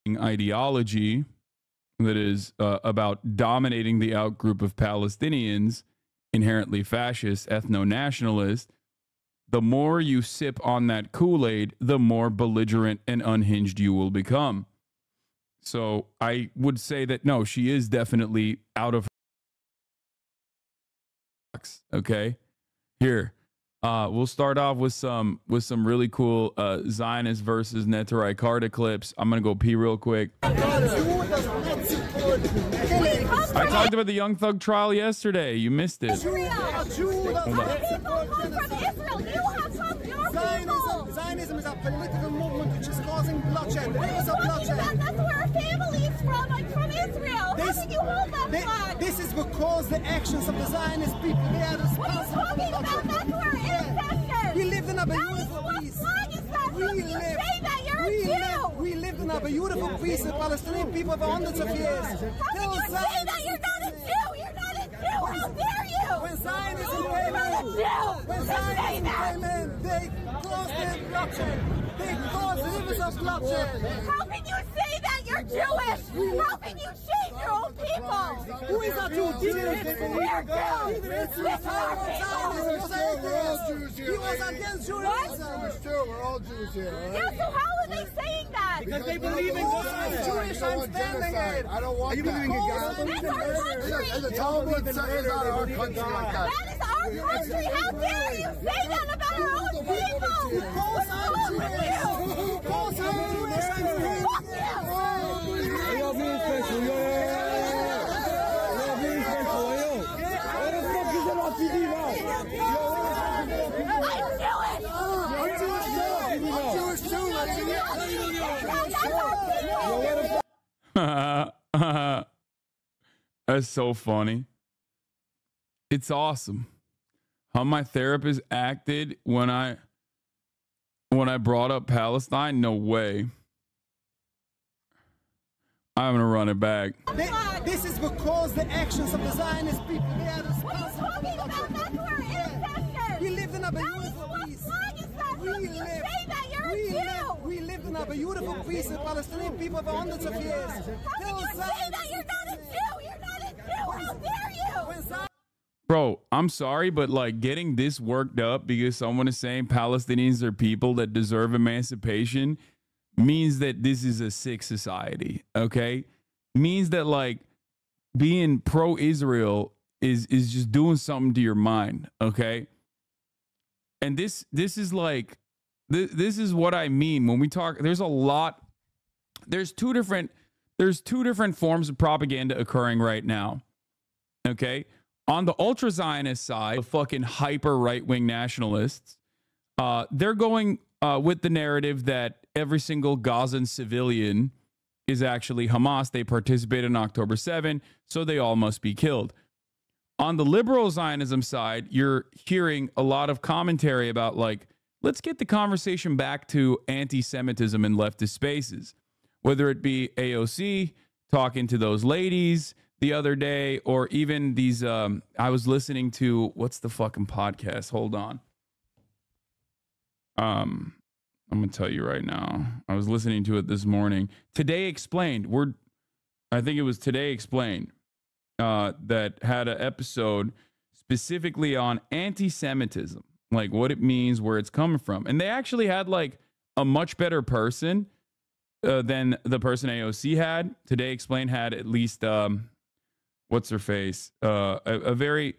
ideology that is about dominating the outgroup of Palestinians, inherently fascist, ethno-nationalist, the more you sip on that Kool-Aid, the more belligerent and unhinged you will become. So I would say that, no, she is definitely out of her box. Okay, here we'll start off with some really cool Zionist versus Neturei Karta clips. I'm gonna go pee real quick. I talked about the Young Thug trial yesterday. You missed it. Zionism is a political movement which is causing bloodshed. It is a bloodshed. That's where our family is from, like from Israel. How can you hold that flag? This is because the actions of the Zionist people, they are responsible for bloodshed. That's our ancestors. We lived in a beautiful peace. We lived in a beautiful peace with Palestinian people for hundreds of years. How can you say that you're not a Jew? You're not a Jew. How dare you? When Zionism came in, they caused their bloodshed. They caused rivers of bloodshed. How can you say that you're Jewish? How can you shame your own people? Who is a Jew? We're Jews. This is our people. We're all Jews here. He was against Judaism. We're all Jews here. Right? Yeah, so how are they saying that? Because they believe in God. Jewish, I'm standing it. I don't want that. That's our country. And the Talmud says it's not our country like that. That is our country. How dare you say that about our own people? What's wrong with you? Fuck That's so funny. It's awesome how my therapist acted when I brought up Palestine. No way. I'm gonna run it back. This is because the actions of the Zionist people, they are responsible for bloodshed. That's our ancestors. We lived in a beautiful peace. We lived in a beautiful peace with Palestinian people for hundreds of years. How can you say that you're not a Jew? You're not a Jew. How dare you? Bro, I'm sorry, but like getting this worked up because someone is saying Palestinians are people that deserve emancipation means that this is a sick society, okay? Means that like being pro-Israel is just doing something to your mind, okay? And this is like this is what I mean when we talk. There's two different forms of propaganda occurring right now, okay? On the ultra-Zionist side, the fucking hyper right-wing nationalists, they're going with the narrative that every single Gazan civilian is actually Hamas. They participated in October 7, so they all must be killed. On the liberal Zionism side, you're hearing a lot of commentary about, like, let's get the conversation back to anti-Semitism in leftist spaces, whether it be AOC talking to those ladies the other day, or even these, I was listening to, what's the fucking podcast? Hold on. I'm going to tell you right now. I was listening to it this morning. Today Explained. I think it was Today Explained that had an episode specifically on anti-Semitism, like what it means, where it's coming from. And they actually had like a much better person than the person AOC had. Today Explained had at least... what's her face? A very,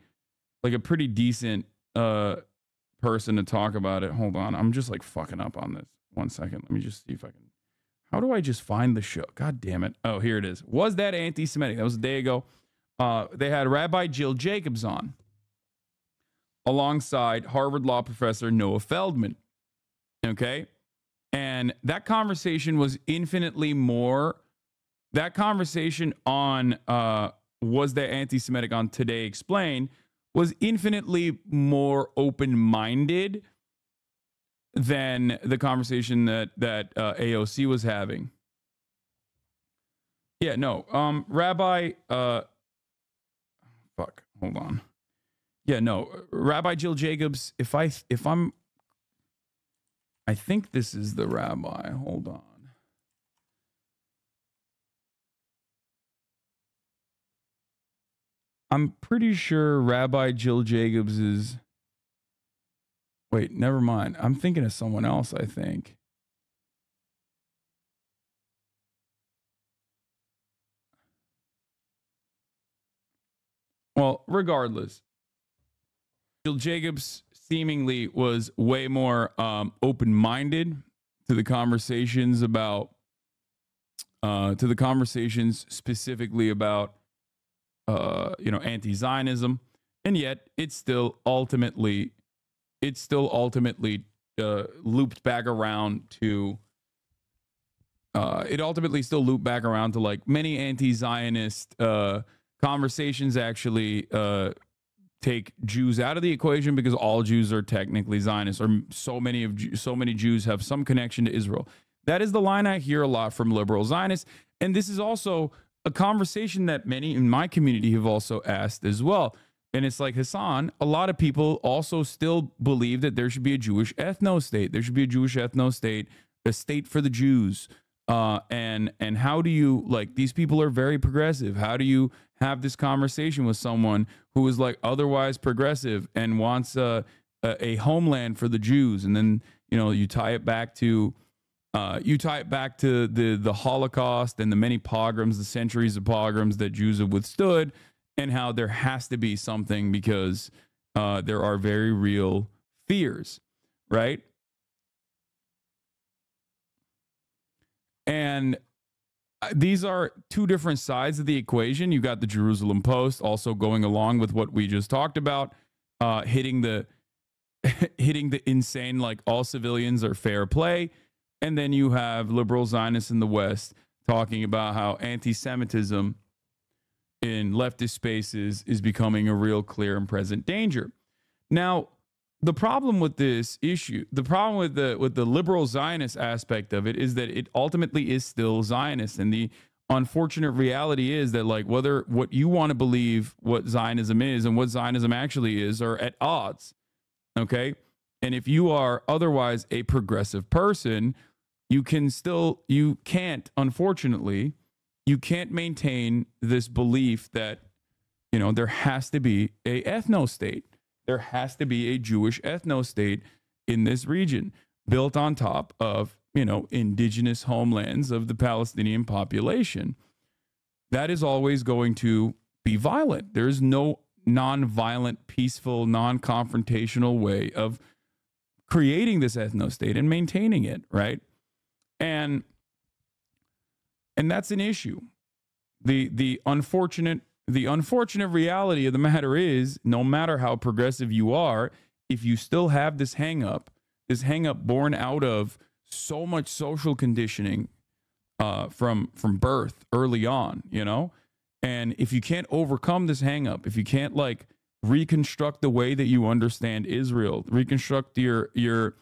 like a pretty decent person to talk about it. Hold on. I'm just like fucking up on this. 1 second. Let me just see if I can. How do I just find the show? God damn it. Oh, here it is. Was that anti-Semitic? That was a day ago. They had Rabbi Jill Jacobs on alongside Harvard law professor Noah Feldman. Okay. And that conversation was infinitely more. That conversation on, was that anti-Semitic on Today Explained was infinitely more open-minded than the conversation that AOC was having. Yeah, no. Rabbi fuck, hold on. Yeah, no. Rabbi Jill Jacobs, I think this is the rabbi. Hold on. I'm pretty sure Rabbi Jill Jacobs is. Wait, never mind. I'm thinking of someone else, I think. Well, regardless, Jill Jacobs seemingly was way more open-minded to the conversations about, specifically about, anti-Zionism, and yet it still ultimately looped back around to. It ultimately still looped back around to like many anti-Zionist conversations actually take Jews out of the equation because all Jews are technically Zionists, or so many Jews have some connection to Israel. That is the line I hear a lot from liberal Zionists, and this is also a conversation that many in my community have also asked as well. And it's like, Hasan, a lot of people also still believe that there should be a Jewish ethno-state. There should be a Jewish ethno-state, a state for the Jews. And how do you, like, these people are very progressive. How do you have this conversation with someone who is like otherwise progressive and wants a homeland for the Jews? And then, you tie it back to the Holocaust and the many pogroms, the centuries of pogroms that Jews have withstood, and how there has to be something because there are very real fears, right? And these are two different sides of the equation. You got the Jerusalem Post also going along with what we just talked about, hitting the insane, like all civilians are fair play. And then you have liberal Zionists in the West talking about how anti-Semitism in leftist spaces is becoming a real clear and present danger. Now, the problem with this issue, the problem with the liberal Zionist aspect of it is that it ultimately is still Zionist. And the unfortunate reality is that, like, whether what you want to believe what Zionism is and what Zionism actually is are at odds. Okay. And if you are otherwise a progressive person, you can't maintain this belief that, there has to be a ethno-state. There has to be a Jewish ethno-state in this region built on top of, indigenous homelands of the Palestinian population. That is always going to be violent. There is no non-violent, peaceful, non-confrontational way of creating this ethno-state and maintaining it, right? And that's an issue. The unfortunate reality of the matter is, no matter how progressive you are, if you still have this hang up born out of so much social conditioning from birth early on, and if you can't overcome this hang up, if you can't like reconstruct the way that you understand Israel, reconstruct your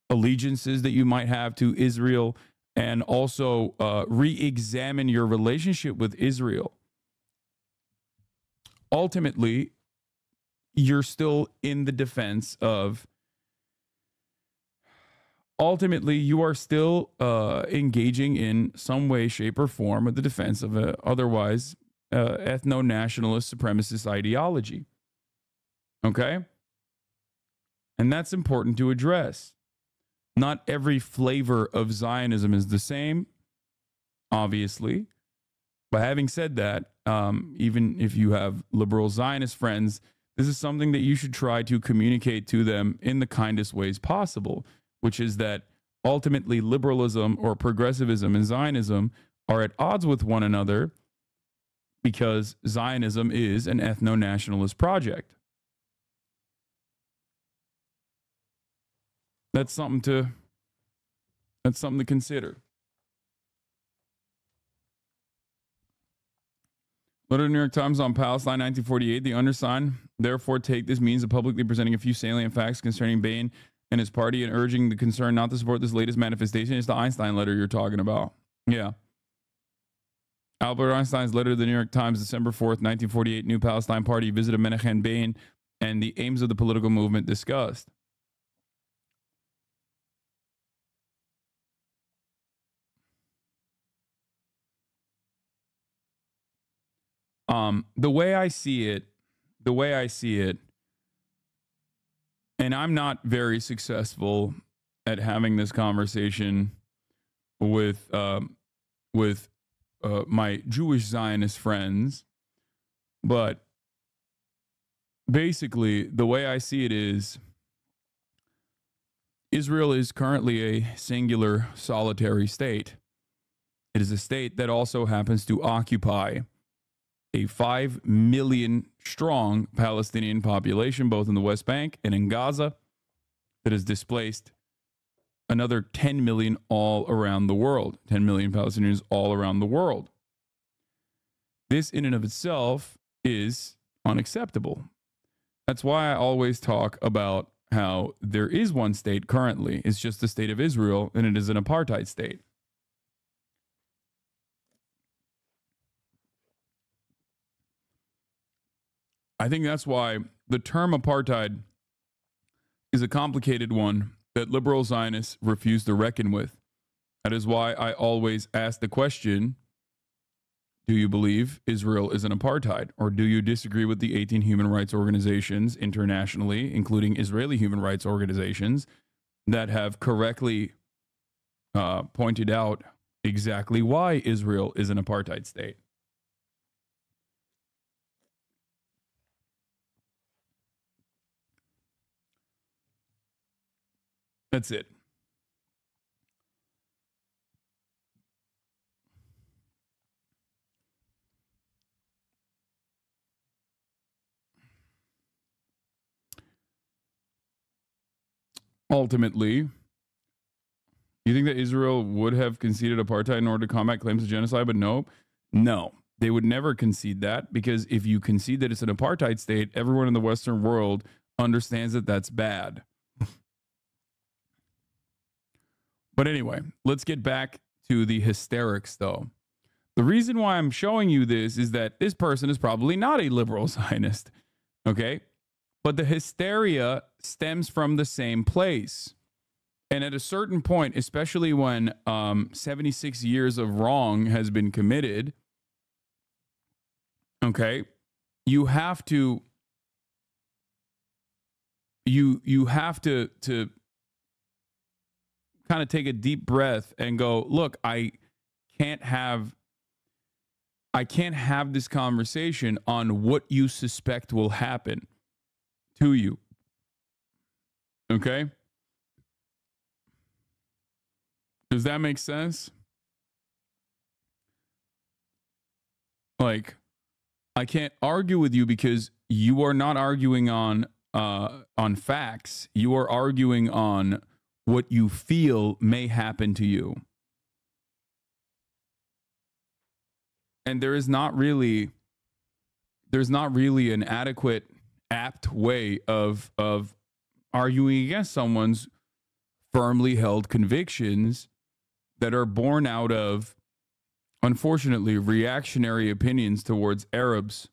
allegiances that you might have to Israel, and also re-examine your relationship with Israel, ultimately, you're still in the defense of, you are still engaging in some way, shape, or form of the defense of an otherwise ethno-nationalist supremacist ideology. Okay? And that's important to address. Not every flavor of Zionism is the same, obviously. But having said that, even if you have liberal Zionist friends, this is something that you should try to communicate to them in the kindest ways possible, which is that ultimately liberalism or progressivism and Zionism are at odds with one another because Zionism is an ethno-nationalist project. That's something to consider. Letter to the New York Times on Palestine, 1948. The undersigned therefore take this means of publicly presenting a few salient facts concerning Bain and his party and urging the concern not to support this latest manifestation. It's the Einstein letter you're talking about. Yeah. Albert Einstein's letter to the New York Times, December 4th, 1948. New Palestine Party visited Menachem Begin and the aims of the political movement discussed. The way I see it, the way I see it, and I'm not very successful at having this conversation with my Jewish Zionist friends, but basically the way I see it is Israel is currently a singular solitary state. It is a state that also happens to occupy a 5 million strong Palestinian population, both in the West Bank and in Gaza, that has displaced another 10 million all around the world, 10 million Palestinians all around the world. This in and of itself is unacceptable. That's why I always talk about how there is one state currently. It's just the state of Israel, and it is an apartheid state. I think that's why the term apartheid is a complicated one that liberal Zionists refuse to reckon with. That is why I always ask the question, do you believe Israel is an apartheid? Or do you disagree with the 18 human rights organizations internationally, including Israeli human rights organizations, that have correctly pointed out exactly why Israel is an apartheid state? That's it. Ultimately, you think that Israel would have conceded apartheid in order to combat claims of genocide? But no, they would never concede that, because if you concede that it's an apartheid state, everyone in the Western world understands that that's bad. But anyway, let's get back to the hysterics, though. The reason why I'm showing you this is that this person is probably not a liberal Zionist, okay? But the hysteria stems from the same place. And at a certain point, especially when 76 years of wrong has been committed, okay, you have to kind of take a deep breath and go, look, I can't have this conversation on what you suspect will happen to you. Okay? Does that make sense? Like, I can't argue with you because you are not arguing on facts. You are arguing on what you feel may happen to you. And there's not really an adequate, apt way of arguing against someone's firmly held convictions that are born out of, unfortunately, reactionary opinions towards Arabs,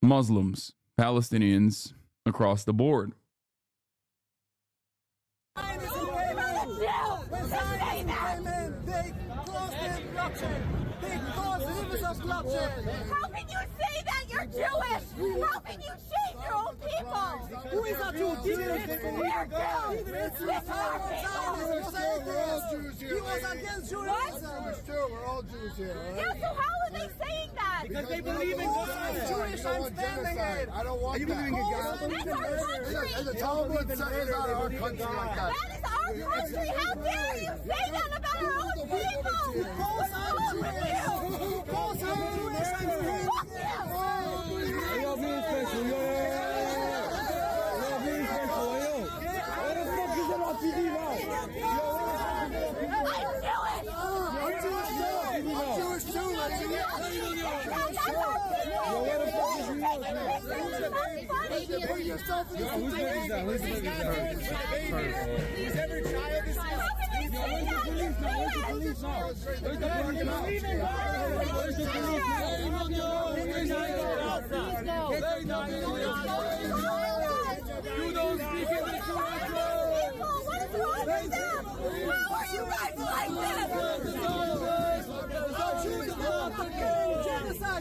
Muslims, Palestinians across the board. How can you say that you're Jewish? How can you shame your own people? Who is that Jew? We're Jews. It's our people. We're all Jews here. He was against Judaism. We're all Jews here. Yeah, so how are they saying that? Because they believe in God. I'm Jewish, I'm standing it. I don't want that. That's our country. And the Talmud says out of our country like that. That is our country. How dare you say that about our own people? What's wrong with you? Fuck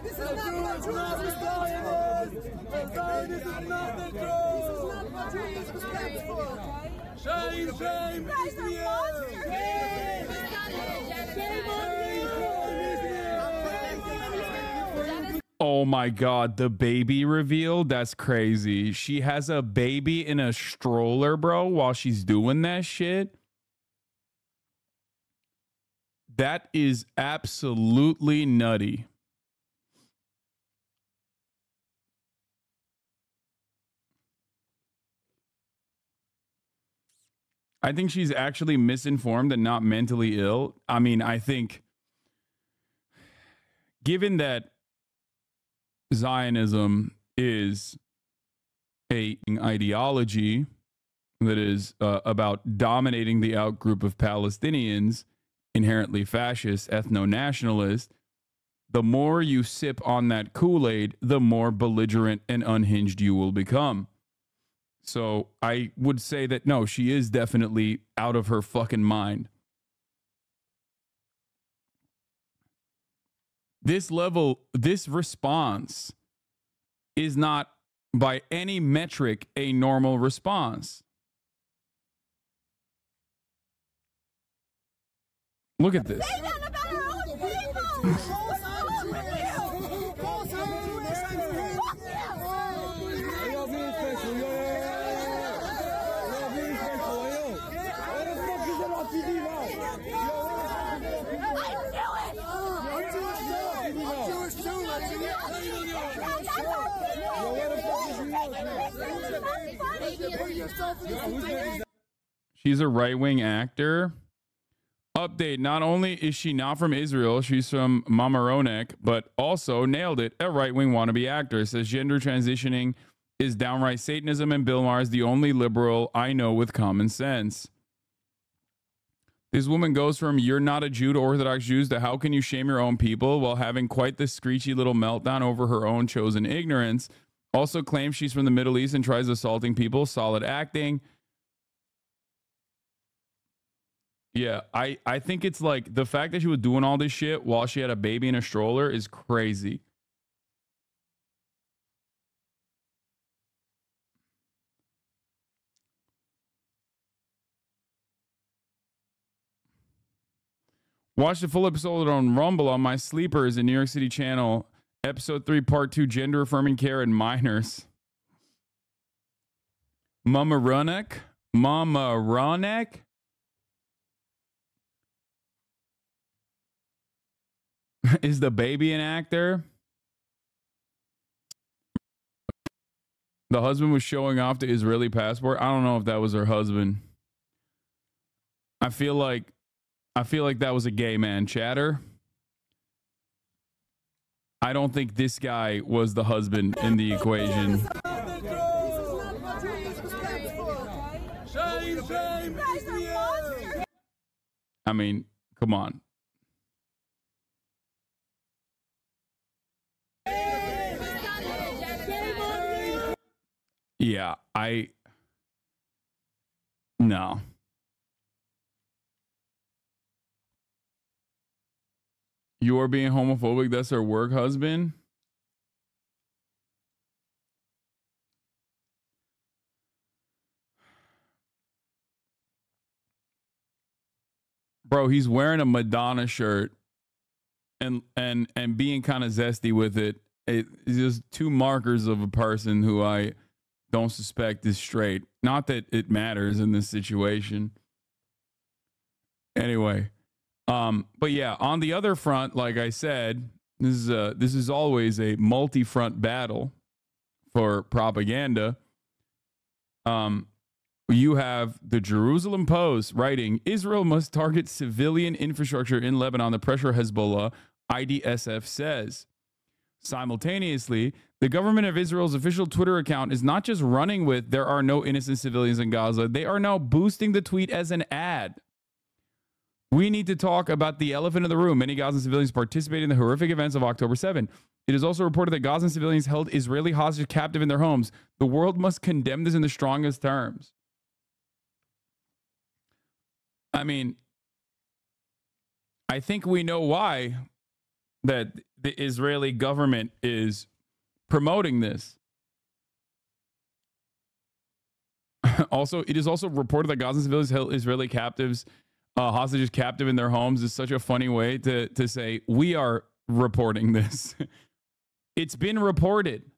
This is not what Jews This is not the truth. This is not what you're disrespectful. Shame, shame. You guys are monsters. Oh my God, the baby reveal? That's crazy. She has a baby in a stroller, bro, while she's doing that shit. That is absolutely nutty. I think she's actually misinformed and not mentally ill. I mean, I think given that Zionism is a ideology that is about dominating the outgroup of Palestinians, inherently fascist, ethno-nationalist, the more you sip on that Kool-Aid, the more belligerent and unhinged you will become. So I would say that, no, she is definitely out of her fucking mind. This level, this response is not by any metric a normal response. Look at this. Say that about our own people. What's wrong with you? Fuck She's a right-wing actor. Update, not only is she not from Israel, she's from Mamaroneck, but also nailed it, a right-wing wannabe actor. Says gender transitioning is downright Satanism, and Bill Maher is the only liberal I know with common sense. This woman goes from "you're not a Jew" to Orthodox Jews to "how can you shame your own people," while having quite the screechy little meltdown over her own chosen ignorance. Also claims she's from the Middle East and tries assaulting people. Solid acting. Yeah, I think it's like the fact that she was doing all this shit while she had a baby in a stroller is crazy. Watch the full episode on Rumble on my sleepers in New York City channel. Episode 3, Part 2, Gender Affirming Care in Minors. Mamaroneck? Mamaroneck? Is the baby an actor? The husband was showing off the Israeli passport. I don't know if that was her husband. I feel like that was a gay man chatter. I don't think this guy was the husband in the equation. I mean, come on. Yeah, no. You are being homophobic. That's her work husband. Bro, he's wearing a Madonna shirt and being kind of zesty with it. It's just two markers of a person who I don't suspect is straight. Not that it matters in this situation. Anyway, but yeah, on the other front, like I said, this is always a multi-front battle for propaganda. You have the Jerusalem Post writing, Israel must target civilian infrastructure in Lebanon. The pressure Hezbollah, IDSF says. Simultaneously, the government of Israel's official Twitter account is not just running with "there are no innocent civilians in Gaza." They are now boosting the tweet as an ad. We need to talk about the elephant in the room. Many Gazan civilians participated in the horrific events of October 7. It is also reported that Gazan civilians held Israeli hostages captive in their homes. The world must condemn this in the strongest terms. I mean, I think we know why that the Israeli government is promoting this. Also, it is also reported that Gaza civilians held Israeli captives, hostages captive in their homes is such a funny way to say, we are reporting this. It's been reported.